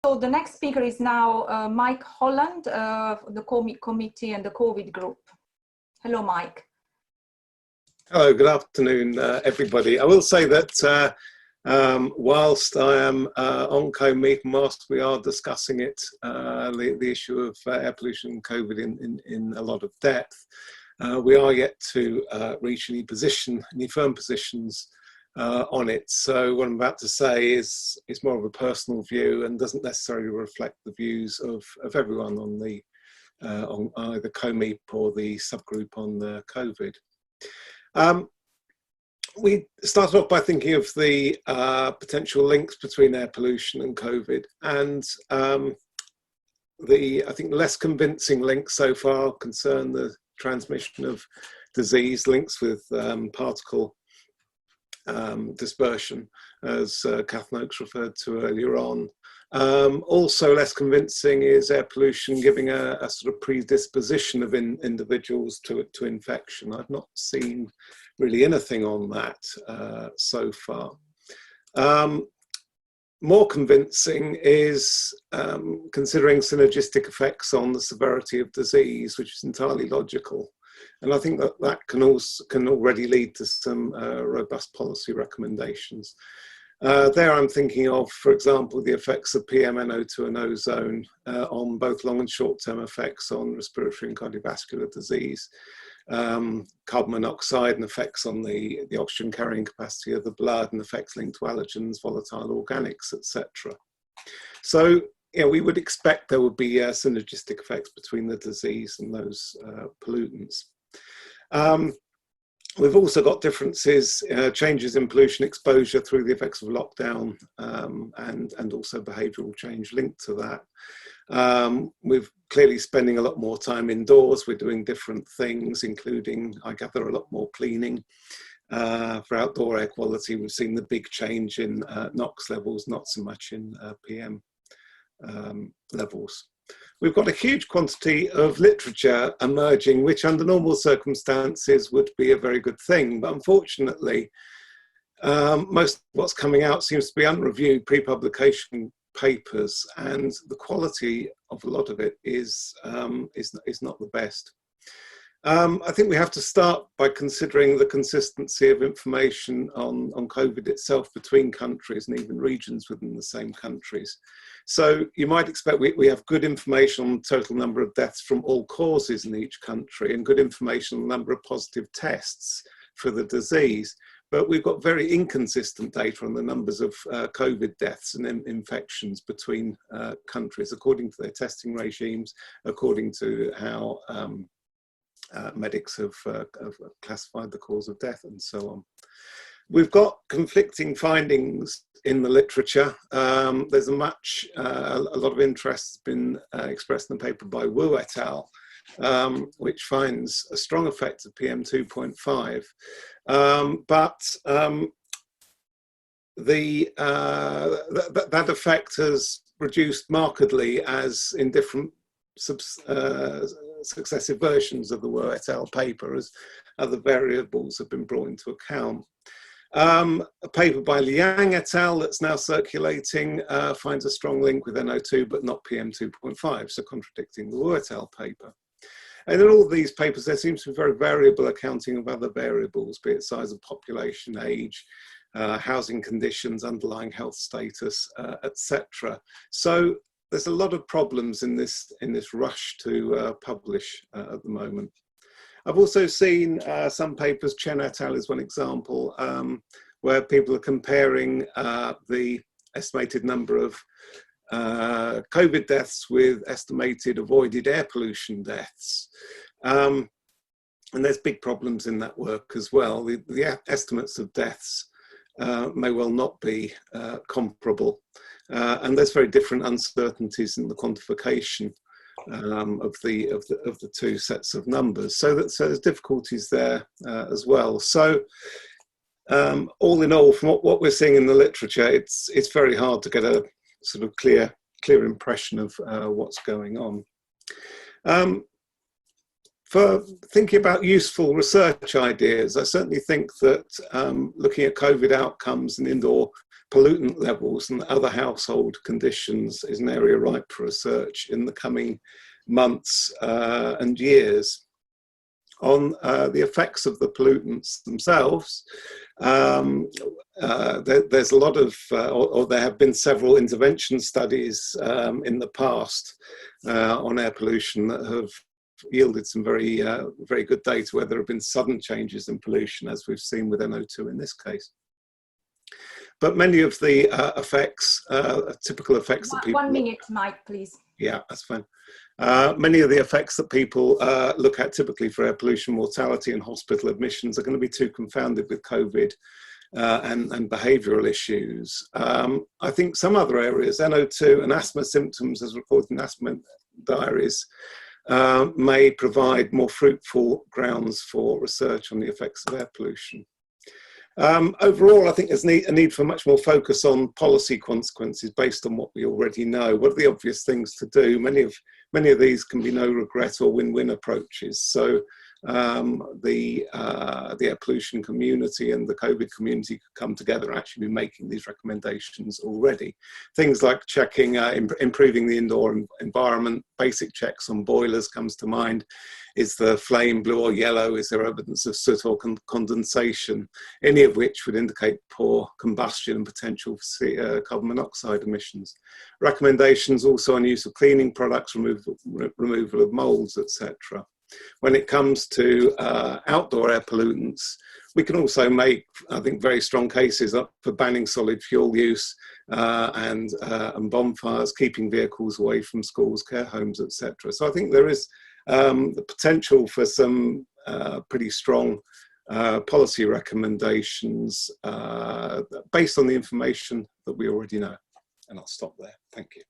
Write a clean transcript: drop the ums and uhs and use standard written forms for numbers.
So the next speaker is now Mike Holland, the COMEAP committee and the COVID group. Hello, Mike. Hello, good afternoon, everybody. I will say that whilst I am on COMEAP and whilst we are discussing it, the issue of air pollution and COVID in a lot of depth, we are yet to reach any firm positions on it. So what I'm about to say is more of a personal view and doesn't necessarily reflect the views of everyone on either COMEAP or the subgroup on the COVID. We started off by thinking of the potential links between air pollution and COVID, and I think less convincing links so far concern the transmission of disease, links with particle dispersion, as Kath Noakes referred to earlier on. Also less convincing is air pollution giving a sort of predisposition of individuals to infection. I've not seen really anything on that so far. More convincing is considering synergistic effects on the severity of disease, which is entirely logical. And I think that can already lead to some robust policy recommendations. There I'm thinking of, for example, the effects of PM, NO2 and ozone on both long and short-term effects on respiratory and cardiovascular disease, carbon monoxide and effects on the oxygen carrying capacity of the blood and effects linked to allergens, volatile organics, etc. So we would expect there would be synergistic effects between the disease and those pollutants. We've also got differences, changes in pollution exposure through the effects of lockdown and also behavioural change linked to that. We're clearly spending a lot more time indoors. We're doing different things, including, I gather, a lot more cleaning. For outdoor air quality, we've seen the big change in NOx levels, not so much in PM levels. We've got a huge quantity of literature emerging, which under normal circumstances would be a very good thing. But unfortunately, most of what's coming out seems to be unreviewed pre-publication papers, and the quality of a lot of it is not the best. I think we have to start by considering the consistency of information on COVID itself between countries and even regions within the same countries. So you might expect we have good information on the total number of deaths from all causes in each country and good information on the number of positive tests for the disease. But we've got very inconsistent data on the numbers of COVID deaths and infections between countries, according to their testing regimes, according to how medics have classified the cause of death and so on. We've got conflicting findings in the literature. There's a lot of interest has been expressed in the paper by Wu et al., which finds a strong effect of PM 2.5, but that effect has reduced markedly as in different successive versions of the Wu et al. Paper, as other variables have been brought into account. A paper by Liang et al. That's now circulating finds a strong link with NO2 but not PM 2.5, so contradicting the Wu et al. Paper. And in all of these papers there seems to be very variable accounting of other variables, be it size of population, age, housing conditions, underlying health status, etc. So there's a lot of problems in this rush to publish at the moment. I've also seen some papers, Chen et al. Is one example, where people are comparing the estimated number of COVID deaths with estimated avoided air pollution deaths. And there's big problems in that work as well. The estimates of deaths may well not be comparable. And there's very different uncertainties in the quantification of the two sets of numbers. So there's difficulties there as well. So all in all, from what we're seeing in the literature, it's very hard to get a sort of clear impression of what's going on. For thinking about useful research ideas, I certainly think that looking at COVID outcomes and indoor pollutant levels and other household conditions is an area ripe for research in the coming months and years. On the effects of the pollutants themselves, there's a lot of, or there have been several intervention studies in the past on air pollution that have yielded some very, very good data where there have been sudden changes in pollution, as we've seen with NO2 in this case. But many of the effects, typical effects that people... 1 minute, Mike, please. Yeah, that's fine. Many of the effects that people look at typically for air pollution, mortality and hospital admissions are going to be too confounded with COVID and behavioural issues. I think some other areas, NO2 and asthma symptoms as reported in asthma diaries, may provide more fruitful grounds for research on the effects of air pollution. Overall, I think there's a need for much more focus on policy consequences based on what we already know. What are the obvious things to do? Many of these can be no regret or win-win approaches. So the air pollution community and the COVID community could come together and actually be making these recommendations already. Things like checking, improving the indoor environment, basic checks on boilers comes to mind. Is the flame blue or yellow? Is there evidence of soot or condensation? Any of which would indicate poor combustion and potential for carbon monoxide emissions. Recommendations also on use of cleaning products, removal of moulds, etc. When it comes to outdoor air pollutants, we can also make, I think, very strong cases up for banning solid fuel use and bonfires, keeping vehicles away from schools, care homes, etc. So I think there is the potential for some pretty strong policy recommendations based on the information that we already know. And I'll stop there. Thank you.